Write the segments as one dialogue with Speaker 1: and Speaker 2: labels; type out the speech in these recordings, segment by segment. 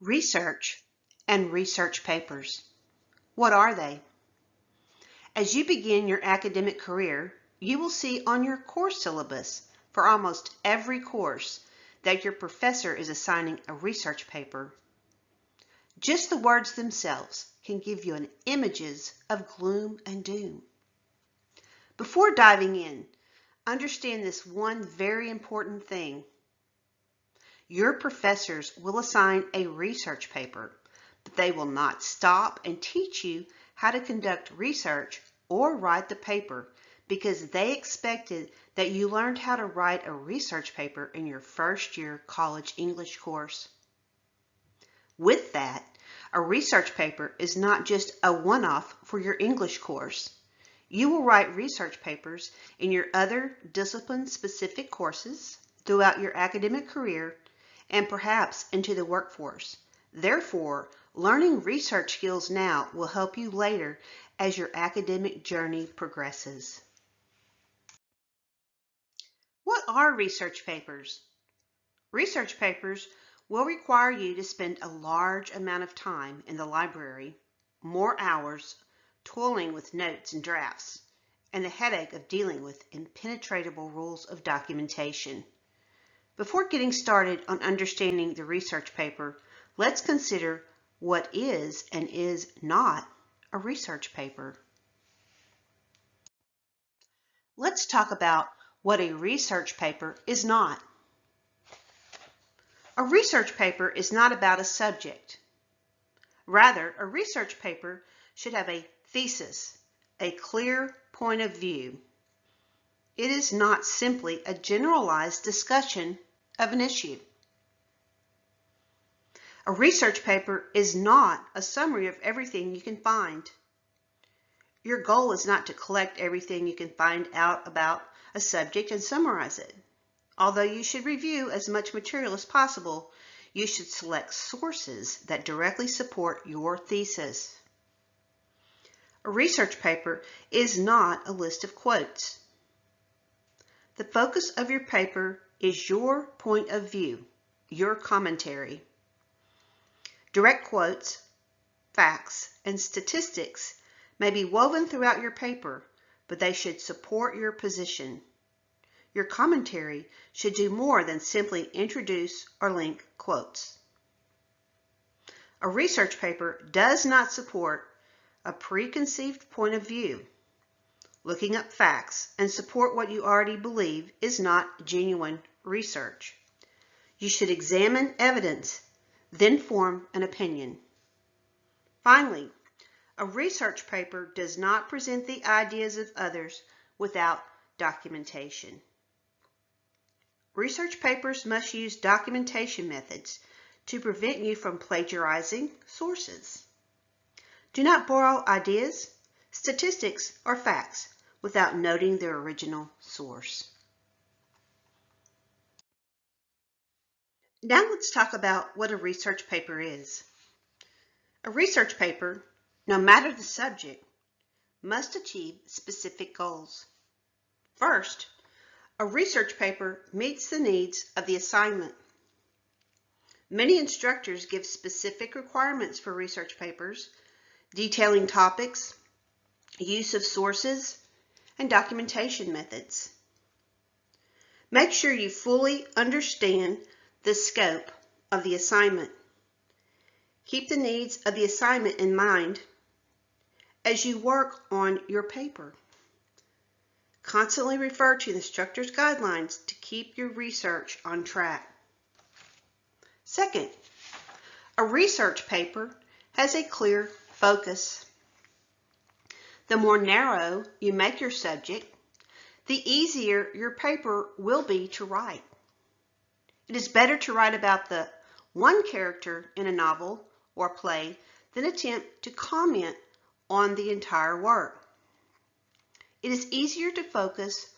Speaker 1: Research and research papers. What are they? As you begin your academic career, you will see on your course syllabus for almost every course that your professor is assigning a research paper. Just the words themselves can give you images of gloom and doom. Before diving in, understand this one very important thing. Your professors will assign a research paper, but they will not stop and teach you how to conduct research or write the paper because they expected that you learned how to write a research paper in your first year college English course. With that, a research paper is not just a one-off for your English course. You will write research papers in your other discipline-specific courses throughout your academic career and perhaps into the workforce. Therefore, learning research skills now will help you later as your academic journey progresses. What are research papers? Research papers will require you to spend a large amount of time in the library, more hours toiling with notes and drafts, and the headache of dealing with impenetrable rules of documentation. Before getting started on understanding the research paper, let's consider what is and is not a research paper. Let's talk about what a research paper is not. A research paper is not about a subject. Rather, a research paper should have a thesis, a clear point of view. It is not simply a generalized discussion of an issue. A research paper is not a summary of everything you can find. Your goal is not to collect everything you can find out about a subject and summarize it. Although you should review as much material as possible, you should select sources that directly support your thesis. A research paper is not a list of quotes. The focus of your paper is your point of view, your commentary. Direct quotes, facts, and statistics may be woven throughout your paper, but they should support your position. Your commentary should do more than simply introduce or link quotes. A research paper does not support a preconceived point of view. Looking up facts and support what you already believe is not genuine research. You should examine evidence, then form an opinion. Finally, a research paper does not present the ideas of others without documentation. Research papers must use documentation methods to prevent you from plagiarizing sources. Do not borrow ideas, statistics, or facts without noting their original source. Now let's talk about what a research paper is. A research paper, no matter the subject, must achieve specific goals. First, a research paper meets the needs of the assignment. Many instructors give specific requirements for research papers, detailing topics, use of sources, and documentation methods. Make sure you fully understand the scope of the assignment. Keep the needs of the assignment in mind as you work on your paper. Constantly refer to the instructor's guidelines to keep your research on track. Second, a research paper has a clear focus. The more narrow you make your subject, the easier your paper will be to write. It is better to write about the one character in a novel or play than attempt to comment on the entire work. It is easier to focus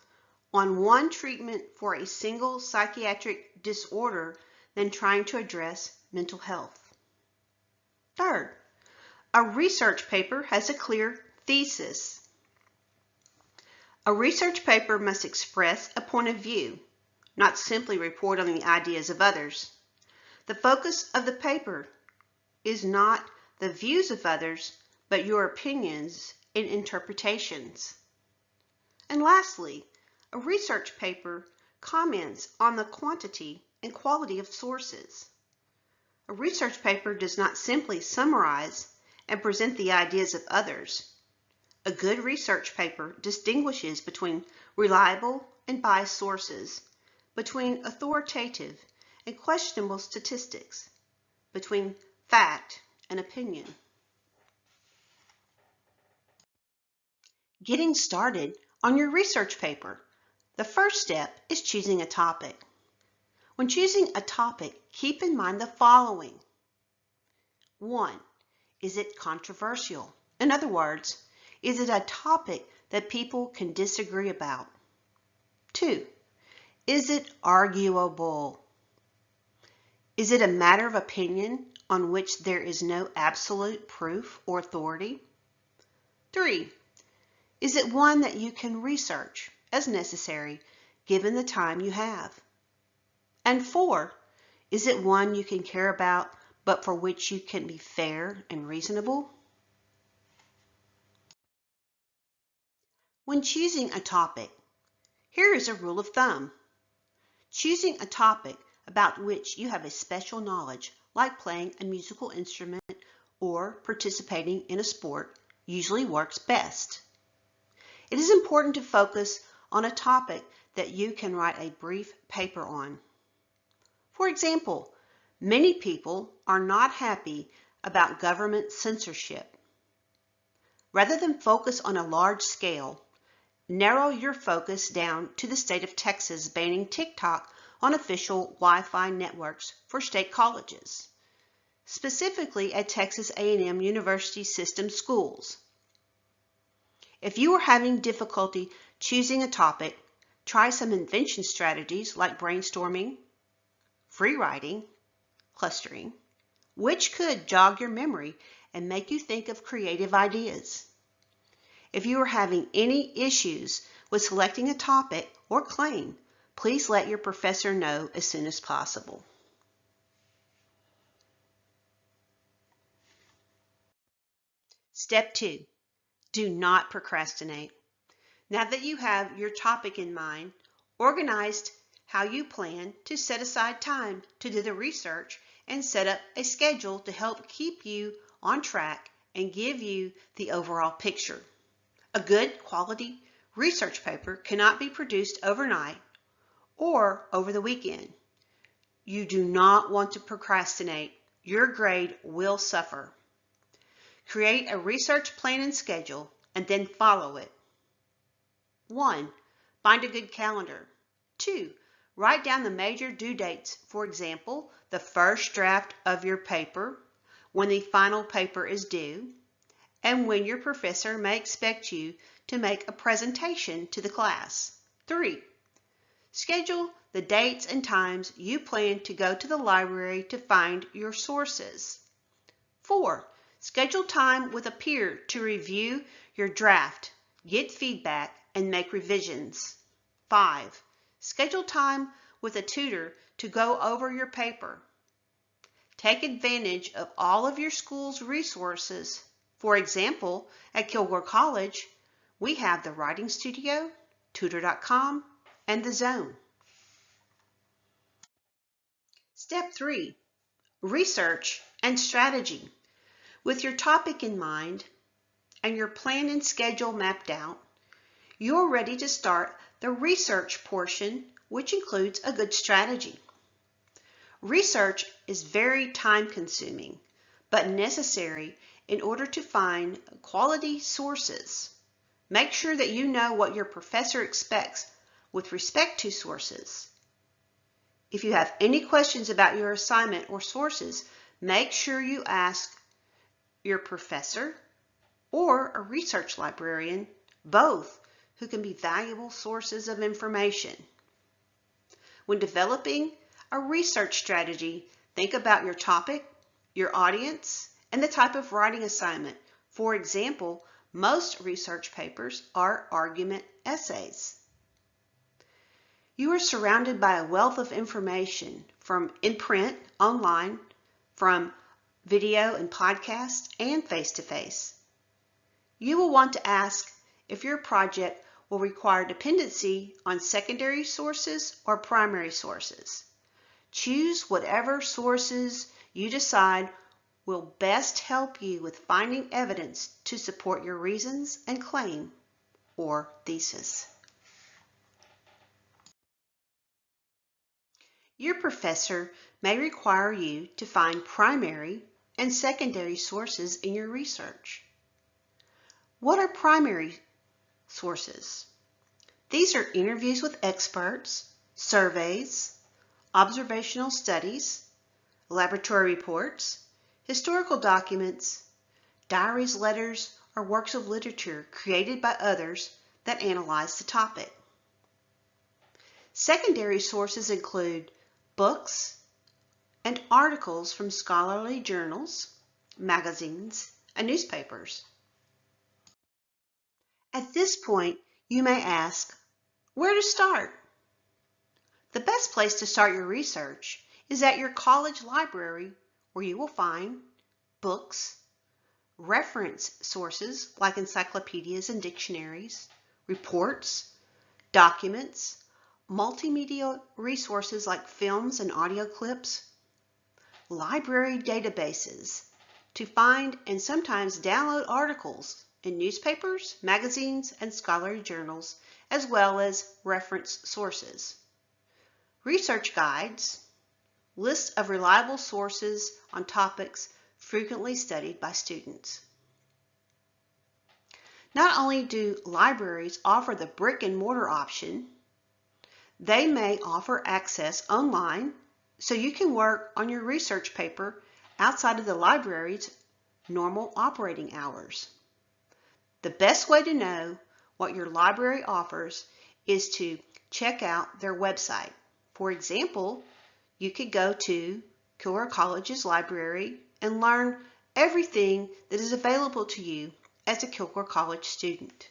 Speaker 1: on one treatment for a single psychiatric disorder than trying to address mental health. Third, a research paper has a clear thesis. A research paper must express a point of view, not simply report on the ideas of others. The focus of the paper is not the views of others, but your opinions and interpretations. And lastly, a research paper comments on the quantity and quality of sources. A research paper does not simply summarize and present the ideas of others. A good research paper distinguishes between reliable and biased sources, between authoritative and questionable statistics, between fact and opinion. Getting started on your research paper. The first step is choosing a topic. When choosing a topic, keep in mind the following. 1. Is it controversial? In other words, is it a topic that people can disagree about? 2. Is it arguable? Is it a matter of opinion on which there is no absolute proof or authority? 3. Is it one that you can research as necessary given the time you have? And 4, is it one you can care about but for which you can be fair and reasonable? When choosing a topic, here is a rule of thumb. Choosing a topic about which you have a special knowledge, like playing a musical instrument or participating in a sport, usually works best. It is important to focus on a topic that you can write a brief paper on. For example, many people are not happy about government censorship. Rather than focus on a large scale, narrow your focus down to the state of Texas banning TikTok on official Wi-Fi networks for state colleges, specifically at Texas A&M University System schools. If you are having difficulty choosing a topic, try some invention strategies like brainstorming, free writing, clustering, which could jog your memory and make you think of creative ideas. If you are having any issues with selecting a topic or claim, please let your professor know as soon as possible. Step 2. Do not procrastinate. Now that you have your topic in mind, organize how you plan to set aside time to do the research and set up a schedule to help keep you on track and give you the overall picture. A good quality research paper cannot be produced overnight or over the weekend. You do not want to procrastinate. Your grade will suffer. Create a research plan and schedule and then follow it. 1. Find a good calendar. 2. Write down the major due dates, for example, the first draft of your paper, when the final paper is due, and when your professor may expect you to make a presentation to the class. 3. Schedule the dates and times you plan to go to the library to find your sources. 4. Schedule time with a peer to review your draft, get feedback, and make revisions. 5. Schedule time with a tutor to go over your paper. Take advantage of all of your school's resources. For example, at Kilgore College, we have the Writing Studio, Tutor.com, and the Zone. Step 3. Research and strategy. With your topic in mind and your plan and schedule mapped out, you're ready to start the research portion, which includes a good strategy. Research is very time-consuming, but necessary in order to find quality sources. Make sure that you know what your professor expects with respect to sources. If you have any questions about your assignment or sources, make sure you ask your professor or a research librarian, both who can be valuable sources of information. When developing a research strategy, think about your topic, your audience, and the type of writing assignment. For example, most research papers are argument essays. You are surrounded by a wealth of information from in print, online, from video and podcast, and face-to-face. You will want to ask if your project will require dependency on secondary sources or primary sources. Choose whatever sources you decide will best help you with finding evidence to support your reasons and claim or thesis. Your professor may require you to find primary and secondary sources in your research. What are primary sources? These are interviews with experts, surveys, observational studies, laboratory reports, historical documents, diaries, letters, or works of literature created by others that analyze the topic. Secondary sources include books and articles from scholarly journals, magazines, and newspapers. At this point, you may ask, where to start? The best place to start your research is at your college library, where you will find books, reference sources like encyclopedias and dictionaries, reports, documents, multimedia resources like films and audio clips, library databases to find and sometimes download articles in newspapers, magazines, and scholarly journals, as well as reference sources. Research guides, lists of reliable sources on topics frequently studied by students. Not only do libraries offer the brick and mortar option, they may offer access online so you can work on your research paper outside of the library's normal operating hours. The best way to know what your library offers is to check out their website. For example, you could go to Kilgore College's library and learn everything that is available to you as a Kilgore College student.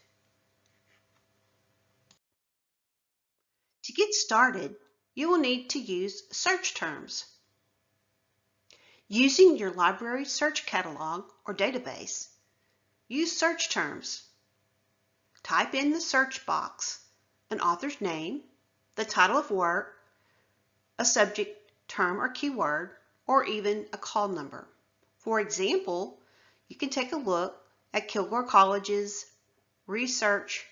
Speaker 1: To get started, you will need to use search terms. Using your library search catalog or database, use search terms. Type in the search box an author's name, the title of work, a subject term or keyword, or even a call number. For example, you can take a look at Kilgore College's research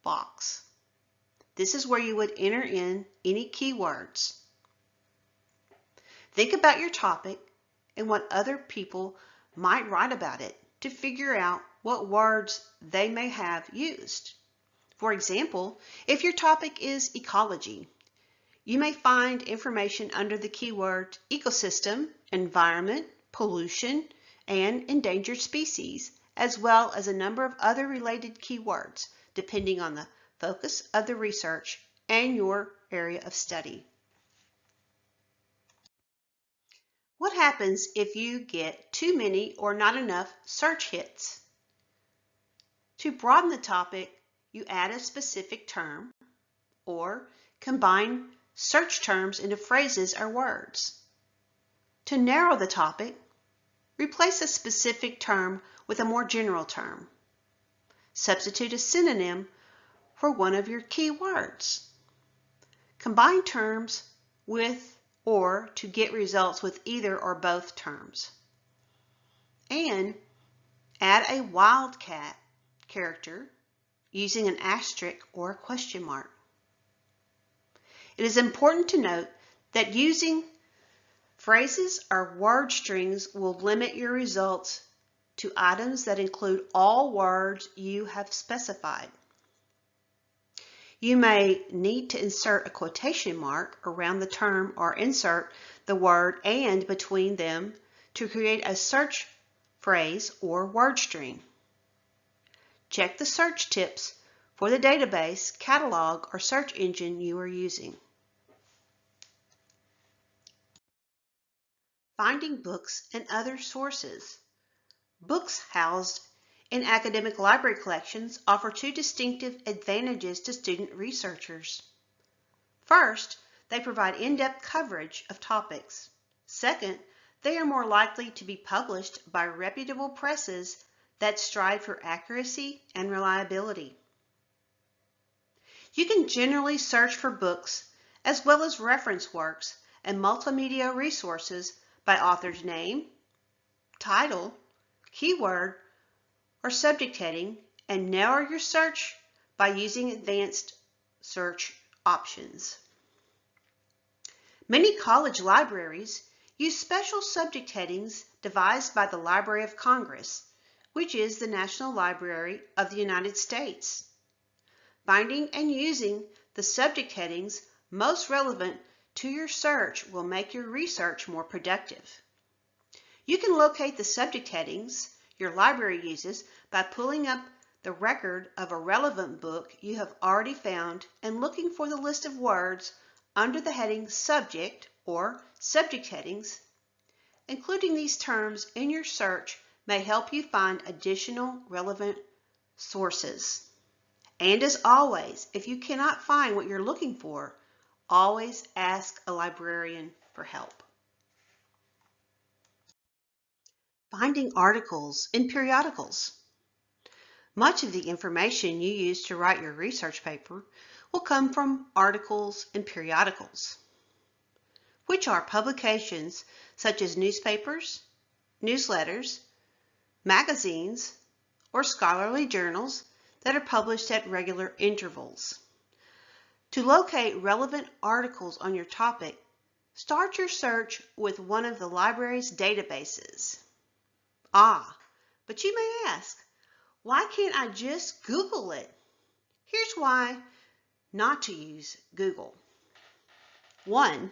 Speaker 1: box. This is where you would enter in any keywords. Think about your topic and what other people might write about it to figure out what words they may have used. For example, if your topic is ecology, you may find information under the keyword ecosystem, environment, pollution, and endangered species, as well as a number of other related keywords, depending on the focus of the research and your area of study. What happens if you get too many or not enough search hits? To broaden the topic, you add a specific term or combine search terms into phrases or words. To narrow the topic, replace a specific term with a more general term. Substitute a synonym for one of your key words. Combine terms with or to get results with either or both terms. And add a wildcat character using an asterisk or a question mark. It is important to note that using phrases or word strings will limit your results to items that include all words you have specified. You may need to insert a quotation mark around the term or insert the word "and" between them to create a search phrase or word string. Check the search tips for the database, catalog, or search engine you are using. Finding books and other sources. Books housed in academic library collections offer two distinctive advantages to student researchers. First, they provide in-depth coverage of topics. Second, They are more likely to be published by reputable presses that strive for accuracy and reliability. You can generally search for books as well as reference works and multimedia resources by author's name, title, keyword, or subject heading, and narrow your search by using advanced search options. Many college libraries use special subject headings devised by the Library of Congress, which is the National Library of the United States. Finding and using the subject headings most relevant to your search will make your research more productive. You can locate the subject headings your library uses by pulling up the record of a relevant book you have already found and looking for the list of words under the heading Subject or Subject Headings. Including these terms in your search may help you find additional relevant sources. And as always, if you cannot find what you're looking for, always ask a librarian for help. Finding articles in periodicals. Much of the information you use to write your research paper will come from articles in periodicals, which are publications such as newspapers, newsletters, magazines, or scholarly journals that are published at regular intervals. To locate relevant articles on your topic, start your search with one of the library's databases. But you may ask, why can't I just Google it? Here's why not to use Google. 1.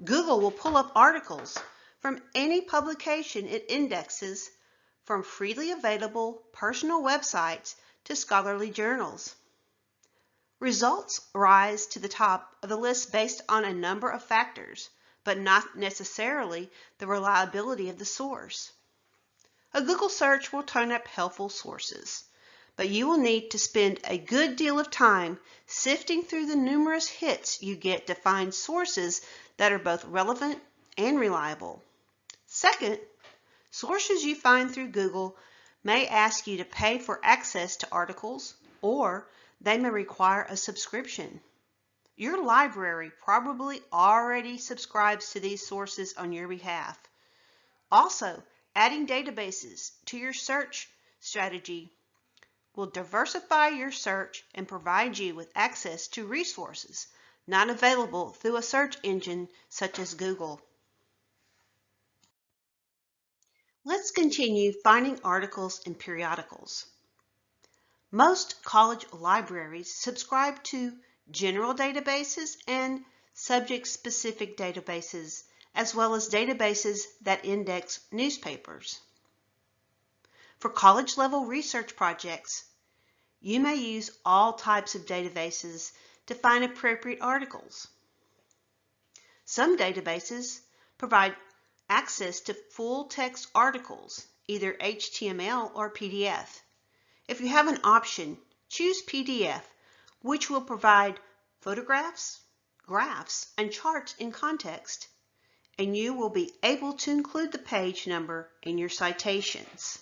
Speaker 1: Google will pull up articles from any publication it indexes, from freely available personal websites to scholarly journals. Results rise to the top of the list based on a number of factors, but not necessarily the reliability of the source. A Google search will turn up helpful sources, but you will need to spend a good deal of time sifting through the numerous hits you get to find sources that are both relevant and reliable. Second, sources you find through Google may ask you to pay for access to articles, or they may require a subscription. Your library probably already subscribes to these sources on your behalf. Also, adding databases to your search strategy will diversify your search and provide you with access to resources not available through a search engine such as Google. Let's continue finding articles in periodicals. Most college libraries subscribe to general databases and subject-specific databases, as well as databases that index newspapers. For college-level research projects, you may use all types of databases to find appropriate articles. Some databases provide access to full-text articles, either HTML or PDF. If you have an option, choose PDF, which will provide photographs, graphs, and charts in context, and you will be able to include the page number in your citations.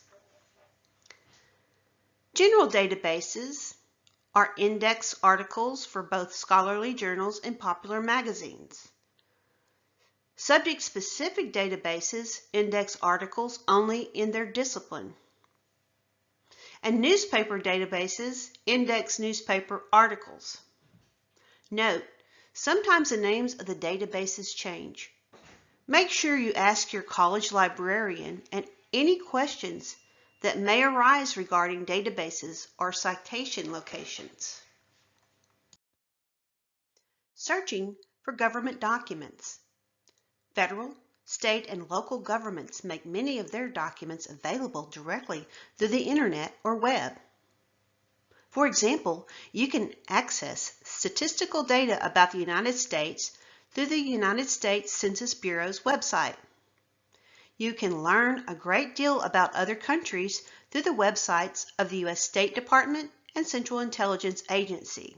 Speaker 1: General databases are index articles for both scholarly journals and popular magazines. Subject-specific databases index articles only in their discipline. And newspaper databases index newspaper articles. Note, sometimes the names of the databases change. Make sure you ask your college librarian and any questions that may arise regarding databases or citation locations. Searching for government documents. Federal, state, and local governments make many of their documents available directly through the internet or web. For example, you can access statistical data about the United States through the United States Census Bureau's website. You can learn a great deal about other countries through the websites of the U.S. State Department and Central Intelligence Agency.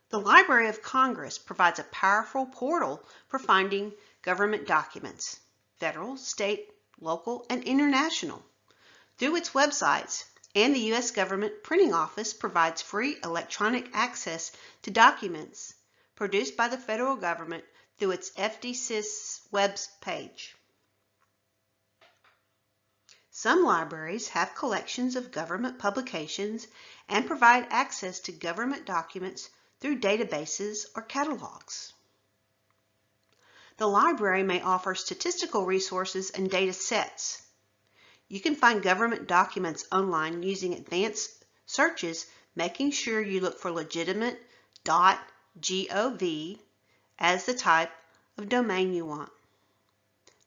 Speaker 1: The Library of Congress provides a powerful portal for finding government documents, federal, state, local, and international, through its websites, and the U.S. Government Printing Office provides free electronic access to documents produced by the federal government through its FDsys web page. Some libraries have collections of government publications and provide access to government documents through databases or catalogs. The library may offer statistical resources and data sets. You can find government documents online using advanced searches, making sure you look for legitimate .gov as the type of domain you want.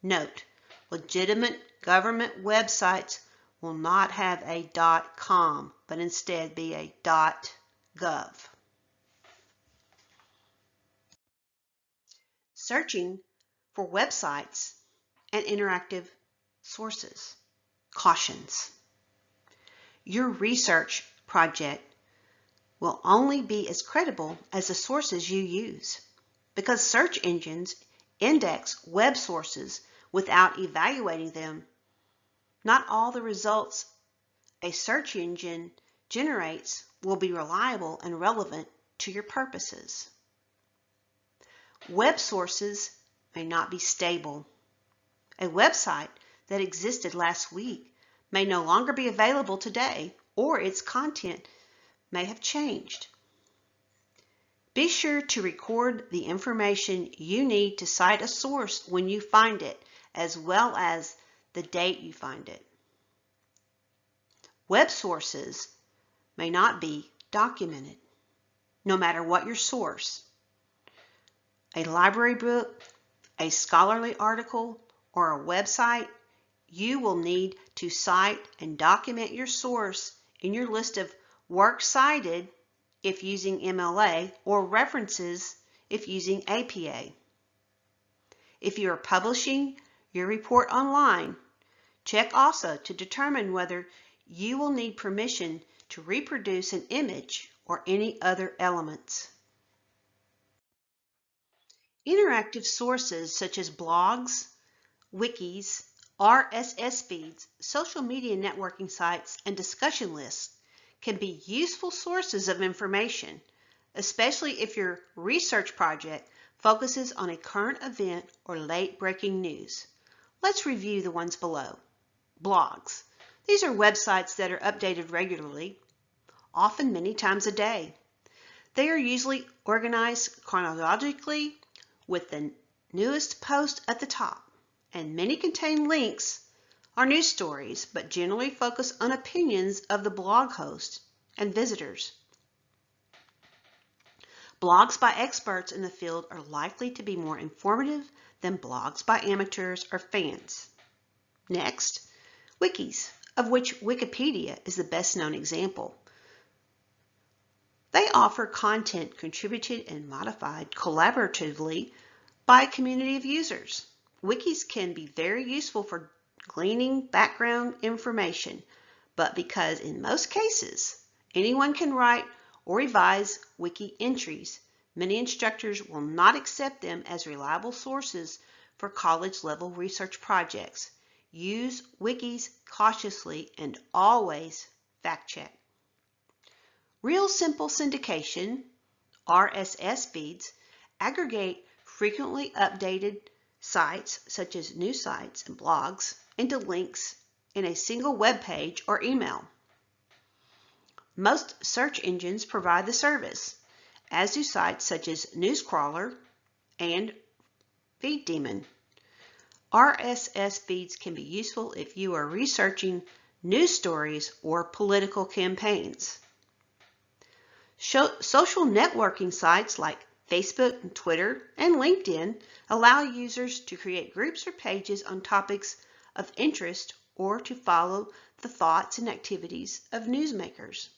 Speaker 1: Note, legitimate government websites will not have a .com, but instead be a .gov. Searching for websites and interactive sources. Cautions. Your research project will only be as credible as the sources you use, because search engines index web sources without evaluating them. Not all the results a search engine generates will be reliable and relevant to your purposes. Web sources may not be stable. A website that existed last week may no longer be available today, or its content may have changed. Be sure to record the information you need to cite a source when you find it, as well as the date you find it. Web sources may not be documented, no matter what your source. A library book, a scholarly article, or a website, you will need to cite and document your source in your list of works cited if using MLA, or references if using APA. If you are publishing your report online, check also to determine whether you will need permission to reproduce an image or any other elements. Interactive sources such as blogs, wikis, RSS feeds, social media networking sites, and discussion lists can be useful sources of information, especially if your research project focuses on a current event or late-breaking news. Let's review the ones below. Blogs. These are websites that are updated regularly, often many times a day. They are usually organized chronologically with the newest post at the top, and many contain links or news stories, but generally focus on opinions of the blog host and visitors. Blogs by experts in the field are likely to be more informative than blogs by amateurs or fans. Next, wikis, of which Wikipedia is the best known example. They offer content contributed and modified collaboratively by a community of users. Wikis can be very useful for gleaning background information, but because in most cases anyone can write or revise wiki entries, many instructors will not accept them as reliable sources for college-level research projects. Use wikis cautiously and always fact-check. Real Simple Syndication, RSS feeds, aggregate frequently updated sites such as news sites and blogs into links in a single web page or email. Most search engines provide the service, as do sites such as Newscrawler and FeedDemon. RSS feeds can be useful if you are researching news stories or political campaigns. Social networking sites like Facebook, Twitter, and LinkedIn allow users to create groups or pages on topics of interest or to follow the thoughts and activities of newsmakers.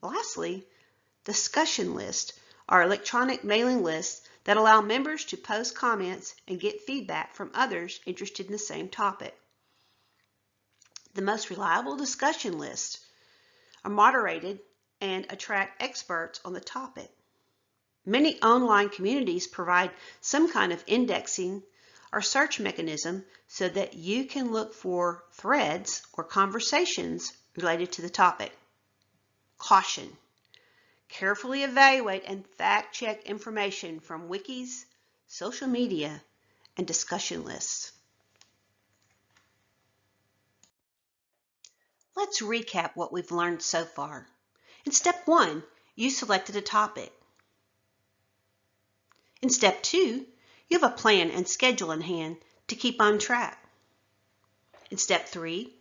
Speaker 1: Lastly, discussion lists are electronic mailing lists that allow members to post comments and get feedback from others interested in the same topic. The most reliable discussion lists are moderated and attract experts on the topic. Many online communities provide some kind of indexing or search mechanism so that you can look for threads or conversations related to the topic. Caution: carefully evaluate and fact-check information from wikis, social media, and discussion lists. Let's recap what we've learned so far. In step 1, you selected a topic. In step 2, you have a plan and schedule in hand to keep on track. In step 3,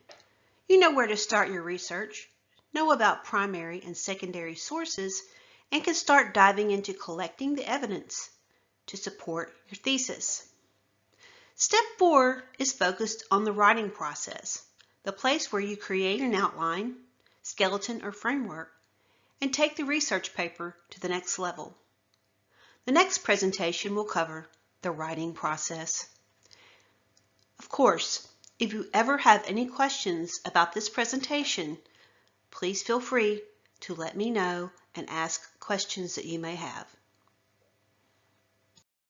Speaker 1: you know where to start your research, know about primary and secondary sources, and can start diving into collecting the evidence to support your thesis. Step 4 is focused on the writing process, the place where you create an outline, skeleton, or framework, and take the research paper to the next level. The next presentation will cover the writing process. Of course, if you ever have any questions about this presentation, please feel free to let me know and ask questions that you may have.